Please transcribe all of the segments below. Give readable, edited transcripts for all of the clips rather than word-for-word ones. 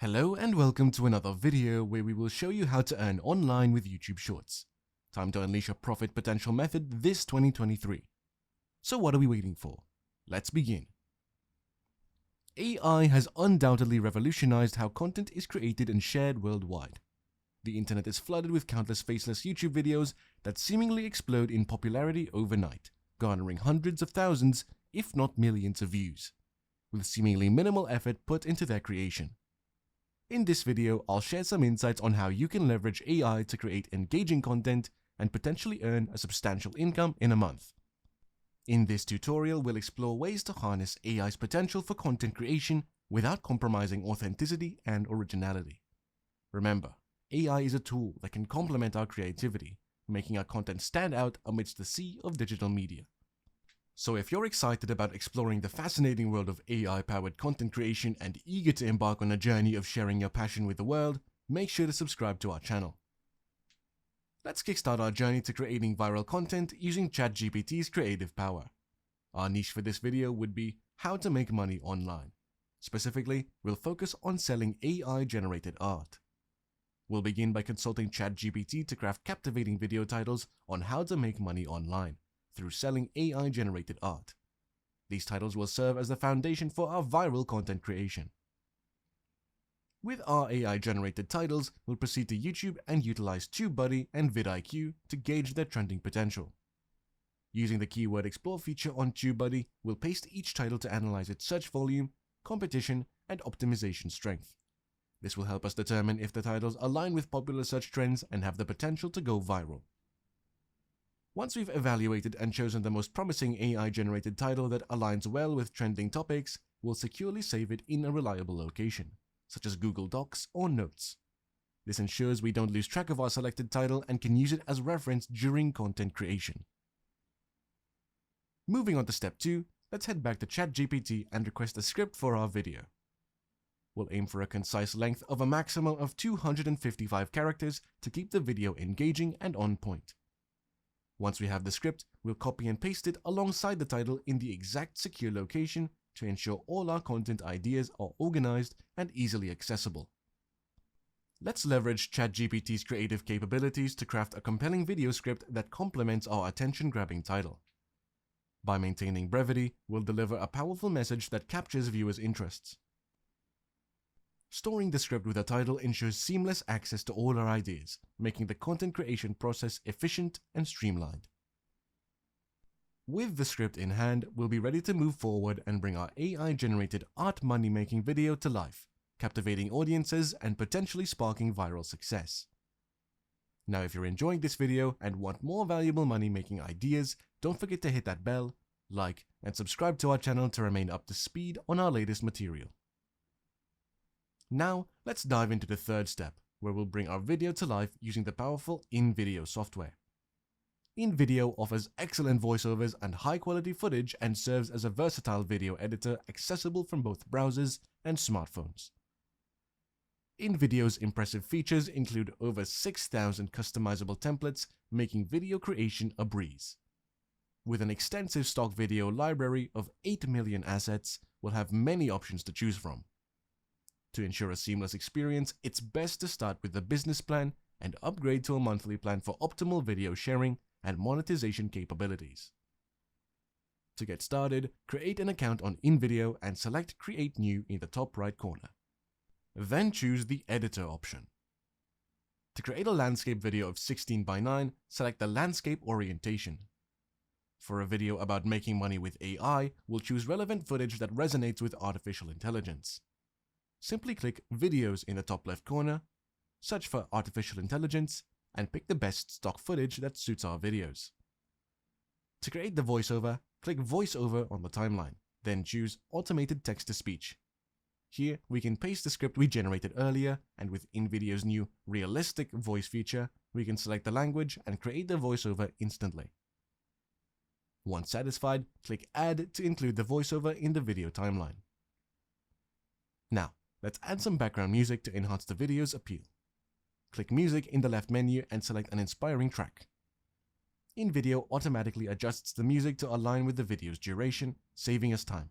Hello and welcome to another video where we will show you how to earn online with YouTube Shorts. Time to unleash your profit potential method this 2023. So what are we waiting for? Let's begin. AI has undoubtedly revolutionized how content is created and shared worldwide. The internet is flooded with countless faceless YouTube videos that seemingly explode in popularity overnight, garnering hundreds of thousands, if not millions of views, with seemingly minimal effort put into their creation. In this video, I'll share some insights on how you can leverage AI to create engaging content and potentially earn a substantial income in a month. In this tutorial, we'll explore ways to harness AI's potential for content creation without compromising authenticity and originality. Remember, AI is a tool that can complement our creativity, making our content stand out amidst the sea of digital media. So if you're excited about exploring the fascinating world of AI-powered content creation and eager to embark on a journey of sharing your passion with the world, make sure to subscribe to our channel. Let's kickstart our journey to creating viral content using ChatGPT's creative power. Our niche for this video would be how to make money online. Specifically, we'll focus on selling AI-generated art. We'll begin by consulting ChatGPT to craft captivating video titles on how to make money online through selling AI-generated art. These titles will serve as the foundation for our viral content creation. With our AI-generated titles, we'll proceed to YouTube and utilize TubeBuddy and vidIQ to gauge their trending potential. Using the Keyword Explore feature on TubeBuddy, we'll paste each title to analyze its search volume, competition, and optimization strength. This will help us determine if the titles align with popular search trends and have the potential to go viral. Once we've evaluated and chosen the most promising AI-generated title that aligns well with trending topics, we'll securely save it in a reliable location, such as Google Docs or Notes. This ensures we don't lose track of our selected title and can use it as reference during content creation. Moving on to step 2, let's head back to ChatGPT and request a script for our video. We'll aim for a concise length of a maximum of 255 characters to keep the video engaging and on point. Once we have the script, we'll copy and paste it alongside the title in the exact secure location to ensure all our content ideas are organized and easily accessible. Let's leverage ChatGPT's creative capabilities to craft a compelling video script that complements our attention-grabbing title. By maintaining brevity, we'll deliver a powerful message that captures viewers' interests. Storing the script with a title ensures seamless access to all our ideas, making the content creation process efficient and streamlined. With the script in hand, we'll be ready to move forward and bring our AI-generated art money-making video to life, captivating audiences and potentially sparking viral success. Now, if you're enjoying this video and want more valuable money-making ideas, don't forget to hit that bell, like, and subscribe to our channel to remain up to speed on our latest material. Now, let's dive into the third step, where we'll bring our video to life using the powerful InVideo software. InVideo offers excellent voiceovers and high-quality footage and serves as a versatile video editor accessible from both browsers and smartphones. InVideo's impressive features include over 6,000 customizable templates, making video creation a breeze. With an extensive stock video library of 8 million assets, we'll have many options to choose from. To ensure a seamless experience, it's best to start with the business plan and upgrade to a monthly plan for optimal video sharing and monetization capabilities. To get started, create an account on InVideo and select Create New in the top right corner. Then choose the Editor option. To create a landscape video of 16 by 9, select the landscape orientation. For a video about making money with AI, we'll choose relevant footage that resonates with artificial intelligence. Simply click Videos in the top left corner, search for Artificial Intelligence, and pick the best stock footage that suits our videos. To create the voiceover, click Voiceover on the timeline, then choose Automated Text-to-Speech. Here, we can paste the script we generated earlier, and with InVideo's new Realistic Voice feature, we can select the language and create the voiceover instantly. Once satisfied, click Add to include the voiceover in the video timeline. Now, let's add some background music to enhance the video's appeal. Click Music in the left menu and select an inspiring track. InVideo automatically adjusts the music to align with the video's duration, saving us time.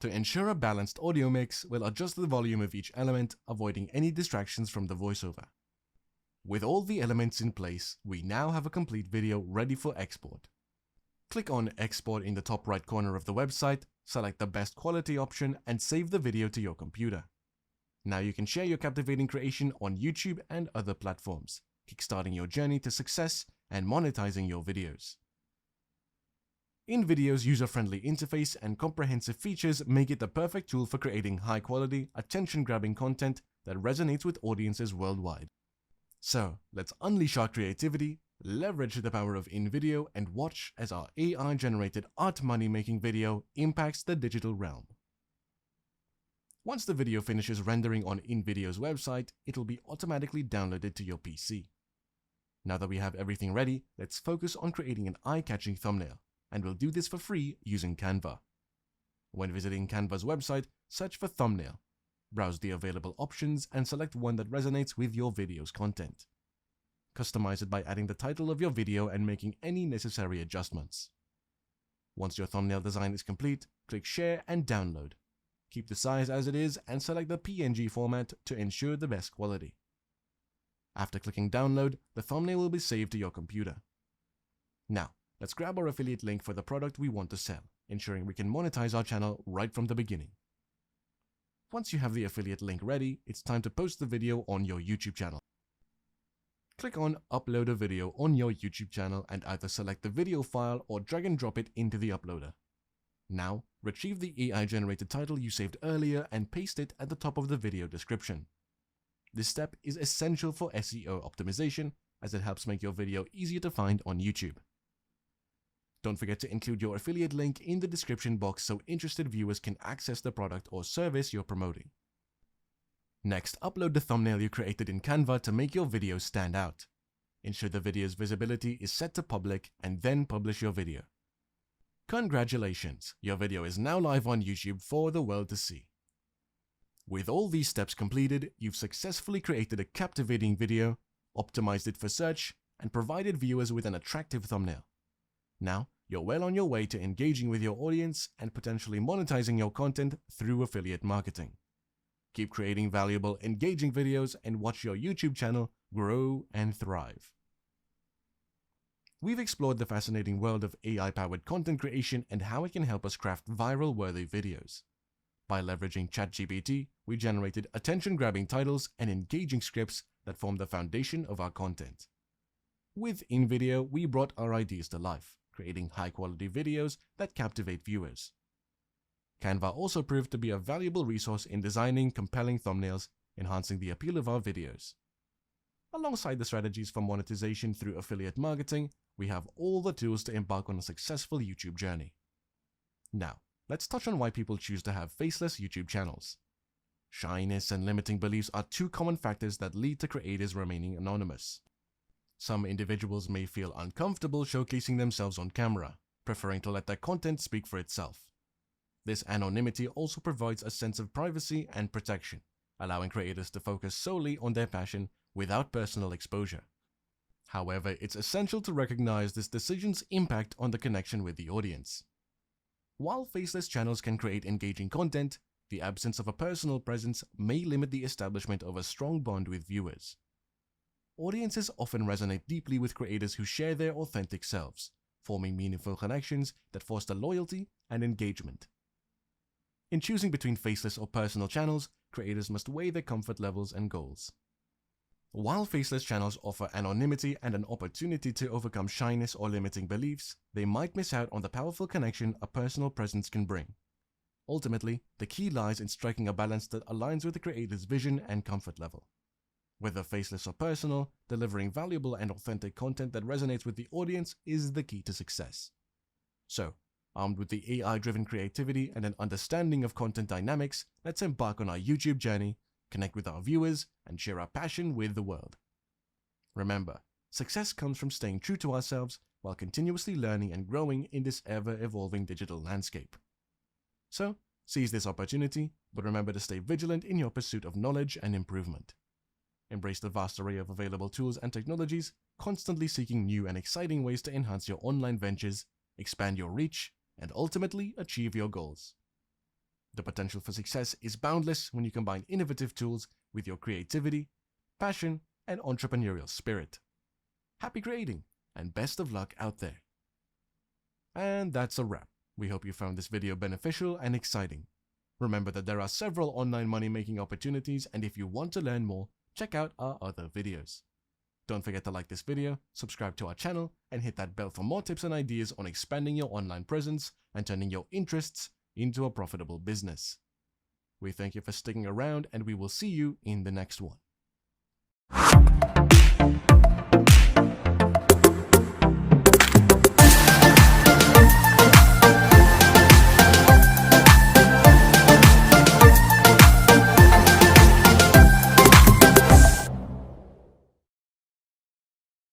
To ensure a balanced audio mix, we'll adjust the volume of each element, avoiding any distractions from the voiceover. With all the elements in place, we now have a complete video ready for export. Click on Export in the top right corner of the website, select the best quality option, and save the video to your computer. Now you can share your captivating creation on YouTube and other platforms, kickstarting your journey to success and monetizing your videos. InVideo's user-friendly interface and comprehensive features make it the perfect tool for creating high-quality, attention-grabbing content that resonates with audiences worldwide. So, let's unleash our creativity, leverage the power of InVideo, and watch as our AI-generated art money-making video impacts the digital realm. Once the video finishes rendering on InVideo's website, it'll be automatically downloaded to your PC. Now that we have everything ready, let's focus on creating an eye-catching thumbnail, and we'll do this for free using Canva. When visiting Canva's website, search for thumbnail, browse the available options, and select one that resonates with your video's content. Customize it by adding the title of your video and making any necessary adjustments. Once your thumbnail design is complete, click Share and Download. Keep the size as it is and select the PNG format to ensure the best quality. After clicking Download, the thumbnail will be saved to your computer. Now, let's grab our affiliate link for the product we want to sell, ensuring we can monetize our channel right from the beginning. Once you have the affiliate link ready, it's time to post the video on your YouTube channel. Click on Upload a video on your YouTube channel and either select the video file or drag and drop it into the uploader. Now, retrieve the AI-generated title you saved earlier and paste it at the top of the video description. This step is essential for SEO optimization as it helps make your video easier to find on YouTube. Don't forget to include your affiliate link in the description box so interested viewers can access the product or service you're promoting. Next, upload the thumbnail you created in Canva to make your video stand out. Ensure the video's visibility is set to public and then publish your video. Congratulations, your video is now live on YouTube for the world to see. With all these steps completed, you've successfully created a captivating video, optimized it for search, and provided viewers with an attractive thumbnail. Now, you're well on your way to engaging with your audience and potentially monetizing your content through affiliate marketing. Keep creating valuable, engaging videos and watch your YouTube channel grow and thrive. We've explored the fascinating world of AI-powered content creation and how it can help us craft viral-worthy videos. By leveraging ChatGPT, we generated attention-grabbing titles and engaging scripts that form the foundation of our content. With InVideo, we brought our ideas to life, creating high-quality videos that captivate viewers. Canva also proved to be a valuable resource in designing compelling thumbnails, enhancing the appeal of our videos. Alongside the strategies for monetization through affiliate marketing, we have all the tools to embark on a successful YouTube journey. Now, let's touch on why people choose to have faceless YouTube channels. Shyness and limiting beliefs are two common factors that lead to creators remaining anonymous. Some individuals may feel uncomfortable showcasing themselves on camera, preferring to let their content speak for itself. This anonymity also provides a sense of privacy and protection, allowing creators to focus solely on their passion without personal exposure. However, it's essential to recognize this decision's impact on the connection with the audience. While faceless channels can create engaging content, the absence of a personal presence may limit the establishment of a strong bond with viewers. Audiences often resonate deeply with creators who share their authentic selves, forming meaningful connections that foster loyalty and engagement. In choosing between faceless or personal channels, creators must weigh their comfort levels and goals. While faceless channels offer anonymity and an opportunity to overcome shyness or limiting beliefs, they might miss out on the powerful connection a personal presence can bring. Ultimately, the key lies in striking a balance that aligns with the creator's vision and comfort level. Whether faceless or personal, delivering valuable and authentic content that resonates with the audience is the key to success. So, armed with the AI-driven creativity and an understanding of content dynamics, let's embark on our YouTube journey, connect with our viewers, and share our passion with the world. Remember, success comes from staying true to ourselves while continuously learning and growing in this ever-evolving digital landscape. So, seize this opportunity, but remember to stay vigilant in your pursuit of knowledge and improvement. Embrace the vast array of available tools and technologies, constantly seeking new and exciting ways to enhance your online ventures, expand your reach, and ultimately achieve your goals. The potential for success is boundless when you combine innovative tools with your creativity, passion, and entrepreneurial spirit. Happy creating, and best of luck out there. And that's a wrap. We hope you found this video beneficial and exciting. Remember that there are several online money-making opportunities, and if you want to learn more, check out our other videos. Don't forget to like this video, subscribe to our channel, and hit that bell for more tips and ideas on expanding your online presence and turning your interests into a profitable business. We thank you for sticking around, and we will see you in the next one.